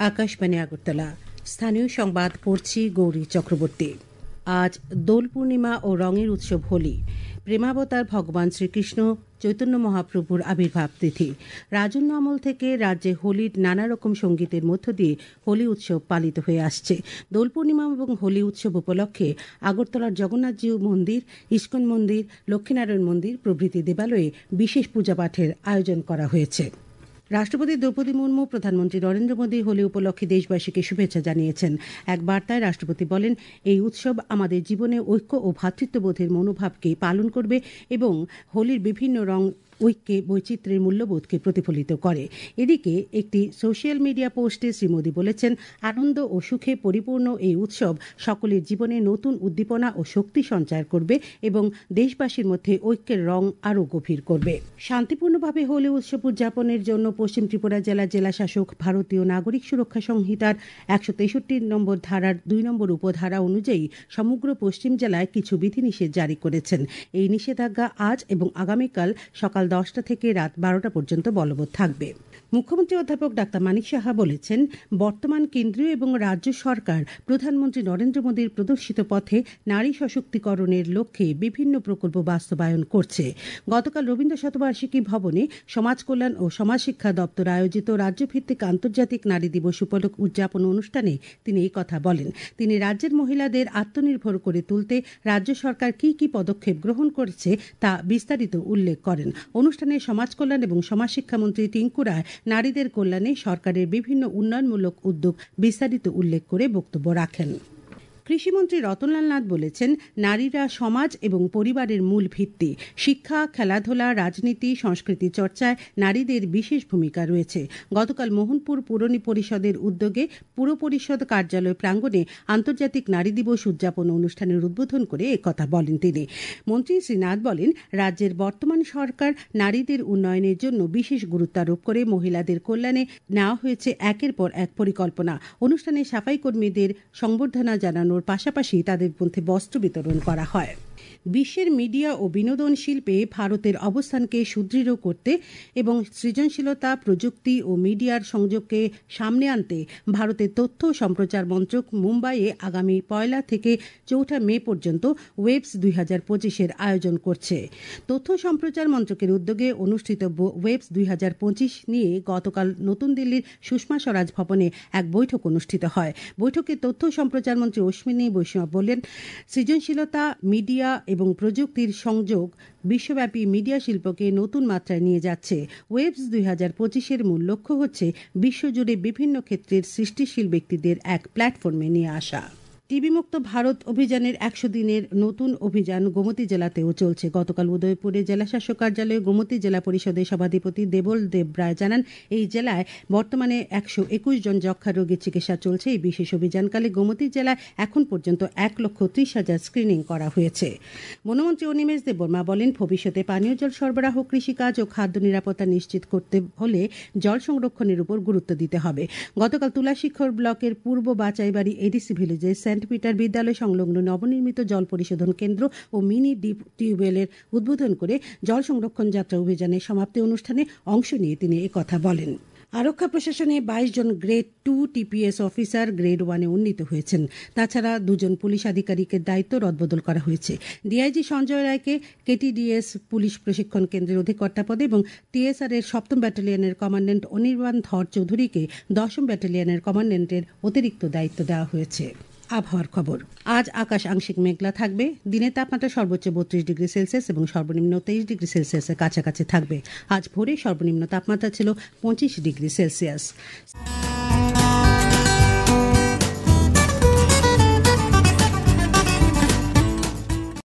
আকাশবাণী আগরতলা। স্থানীয় সংবাদ পড়ছি গৌরী চক্রবর্তী। আজ দোল পূর্ণিমা ও রঙের উৎসব হোলি। প্রেমাবতার ভগবান শ্রীকৃষ্ণ চৈতন্য মহাপ্রভুর আবির্ভাব তিথি। রাজন্য আমল থেকে রাজ্যে হোলির নানা রকম সঙ্গীতের মধ্য দিয়ে হোলি উৎসব পালিত হয়ে আসছে। দোল পূর্ণিমা এবং হোলি উৎসব উপলক্ষে আগরতলার জগন্নাথজিউ মন্দির, ইস্কন মন্দির, লক্ষ্মীনারায়ণ মন্দির প্রভৃতি দেবালয়ে বিশেষ পূজাপাঠের আয়োজন করা হয়েছে। রাষ্ট্রপতি দ্রৌপদী মুর্মু প্রধানমন্ত্রী নরেন্দ্র মোদী হোলি উপলক্ষে দেশবাসীকে শুভেচ্ছা জানিয়েছেন। এক বার্তায় রাষ্ট্রপতি বলেন, এই উৎসব আমাদের জীবনে ঐক্য ও ভ্রাতৃত্ববোধের মনোভাবকে পালন করবে এবং হোলির বিভিন্ন রং ঐক্যে বৈচিত্র্যের মূল্যবোধকে প্রতিফলিত করে। এদিকে একটি সোশ্যাল মিডিয়া পোস্টে শ্রী মোদী বলেছেন, আনন্দ ও সুখে পরিপূর্ণ এই উৎসব সকলের জীবনে নতুন উদ্দীপনা ও শক্তি সঞ্চার করবে এবং দেশবাসীর মধ্যে ঐক্যের রং আরও গভীর করবে। শান্তিপূর্ণভাবে হোলি উৎসব উদযাপনের জন্য পশ্চিম ত্রিপুরা জেলার জেলাশাসক ভারতীয় নাগরিক সুরক্ষা সংহিতার 163 নম্বর ধারার 2 নম্বর উপধারা অনুযায়ী সমগ্র পশ্চিম জেলায় কিছু বিধিনিষেধ জারি করেছেন। এই নিষেধাজ্ঞা আজ এবং আগামীকাল সকাল 10টা থেকে রাত 12টা পর্যন্ত বলবৎ থাকবে। মুখ্যমন্ত্রী অধ্যাপক ডাক্তার মানিক সাহা বলেছেন, বর্তমান কেন্দ্রীয় এবং রাজ্য সরকার প্রধানমন্ত্রী নরেন্দ্র মোদীর প্রদর্শিত পথে নারী সশক্তিকরণের লক্ষ্যে বিভিন্ন প্রকল্প বাস্তবায়ন করছে। গতকাল রবীন্দ্র শতবার্ষিকী ভবনে সমাজ কল্যাণ ও সমাজ শিক্ষা দপ্তর আয়োজিত রাজ্যভিত্তিক আন্তর্জাতিক নারী দিবস উপলক্ষ উদযাপন অনুষ্ঠানে তিনি এই কথা বলেন। তিনি রাজ্যের মহিলাদের আত্মনির্ভর করে তুলতে রাজ্য সরকার কি কি পদক্ষেপ গ্রহণ করেছে তা বিস্তারিত উল্লেখ করেন। অনুষ্ঠানে সমাজ কল্যাণ এবং সমাজ শিক্ষামন্ত্রী টিঙ্কু রায় নারীদের কল্যাণে সরকারের বিভিন্ন উন্নয়নমূলক উদ্যোগ বিস্তারিত উল্লেখ করে বক্তব্য রাখেন। কৃষিমন্ত্রী রতনলাল নাথ বলেছেন, নারীরা সমাজ এবং পরিবারের মূল ভিত্তি। শিক্ষা, খেলাধুলা, রাজনীতি, সংস্কৃতি চর্চায় নারীদের বিশেষ ভূমিকা রয়েছে। গতকাল মোহনপুর পুর পরিষদের উদ্যোগে পুর পরিষদ কার্যালয় প্রাঙ্গণে আন্তর্জাতিক নারী দিবস উদযাপন অনুষ্ঠানের উদ্বোধন করে একথা বলেন তিনি। মন্ত্রী শ্রী নাথ বলেন, রাজ্যের বর্তমান সরকার নারীদের উন্নয়নের জন্য বিশেষ গুরুত্ব আরোপ করে মহিলাদের কল্যাণে নেওয়া হয়েছে একের পর এক পরিকল্পনা। অনুষ্ঠানে সাফাই কর্মীদের সংবর্ধনা জানানো পাশাপাশি তাদের মধ্যে বস্ত্র বিতরণ করা হয়। বিশ্বের মিডিয়া ও বিনোদন শিল্পে ভারতের অবস্থানকে সুদৃঢ় করতে এবং সৃজনশীলতা, প্রযুক্তি ও মিডিয়ার সংযোগকে সামনে আনতে ভারতের তথ্য সম্প্রচার মন্ত্রক মুম্বাইয়ে আগামী 1 থেকে 4 মে পর্যন্ত ওয়েবস 2025-এর আয়োজন করছে। তথ্য সম্প্রচার মন্ত্রকের উদ্যোগে অনুষ্ঠিত ওয়েবস 2025 নিয়ে গতকাল নতুন দিল্লির সুষমা স্বরাজ ভবনে এক বৈঠক অনুষ্ঠিত হয়। বৈঠকে তথ্য সম্প্রচার মন্ত্রী অশ্বিনী বৈষ্ণব বলেন, সৃজনশীলতা, মিডিয়া এবং প্রযুক্তির সংযোগ বিশ্বব্যাপী মিডিয়া শিল্পকে নতুন মাত্রায় নিয়ে যাচ্ছে। ওয়েবস 2025-এর মূল লক্ষ্য হচ্ছে বিশ্বজুড়ে বিভিন্ন ক্ষেত্রের সৃষ্টিশীল ব্যক্তিদের এক প্ল্যাটফর্মে নিয়ে আসা। টিবি মুক্ত ভারত অভিযানের 100 দিনের নতুন অভিযান গোমতী জেলাতেও চলছে। গতকাল উদয়পুরে জেলাশাসক কার্যালয়ে গোমতী জেলা পরিষদের সভাধিপতি দেবল দেব রায় জানান, এই জেলায় বর্তমানে 121 জন যক্ষ্মা রোগীর চিকিৎসা চলছে। এই বিশেষ অভিযানকালে গোমতী জেলায় এখন পর্যন্ত 1,30,000 স্ক্রিনিং করা হয়েছে। বনমন্ত্রী অনিমেষ দেববর্মা বলেন, ভবিষ্যতে পানীয় জল সরবরাহ, কৃষিকাজ ও খাদ্য নিরাপত্তা নিশ্চিত করতে হলে জল সংরক্ষণের উপর গুরুত্ব দিতে হবে। গতকাল তুলাশিখর ব্লকের পূর্ব বাচাইবাড়ি এডিসি ভিলেজে সেন্ট পিটার বিদ্যালয় সংলগ্ন নবনির্মিত জল পরিশোধন কেন্দ্র ও মিনি ডিপ টিউবওয়েলের উদ্বোধন করে জল সংরক্ষণ যাত্রা অভিযানের সমাপ্তি অনুষ্ঠানে অংশ নিয়ে তিনি একথা বলেন। আরক্ষা প্রশাসনে 22 জন গ্রেড 2 টিপিএস অফিসার গ্রেড 1-এ উন্নীত হয়েছেন। তাছাড়া 2 জন পুলিশ আধিকারিকের দায়িত্ব রদবদল করা হয়েছে। ডিআইজি সঞ্জয় রায়কে কেটিডিএস পুলিশ প্রশিক্ষণ কেন্দ্রের অধিকর্তা পদে এবং টিএসআর এর 7ম ব্যাটালিয়নের কমান্ড্যান্ট অনির্বাণ ধর চৌধুরীকে 10ম ব্যাটালিয়নের কমান্ড্যান্টের অতিরিক্ত দায়িত্ব দেওয়া হয়েছে। আবহাওয়ার খবর। আজ আকাশ আংশিক মেঘলা থাকবে। দিনের তাপমাত্রা সর্বোচ্চ 32 ডিগ্রি সেলসিয়াস এবং সর্বনিম্ন 23 ডিগ্রি সেলসিয়াসের কাছাকাছি থাকবে। আজ ভোরে সর্বনিম্ন তাপমাত্রা ছিল 25 ডিগ্রি সেলসিয়াস।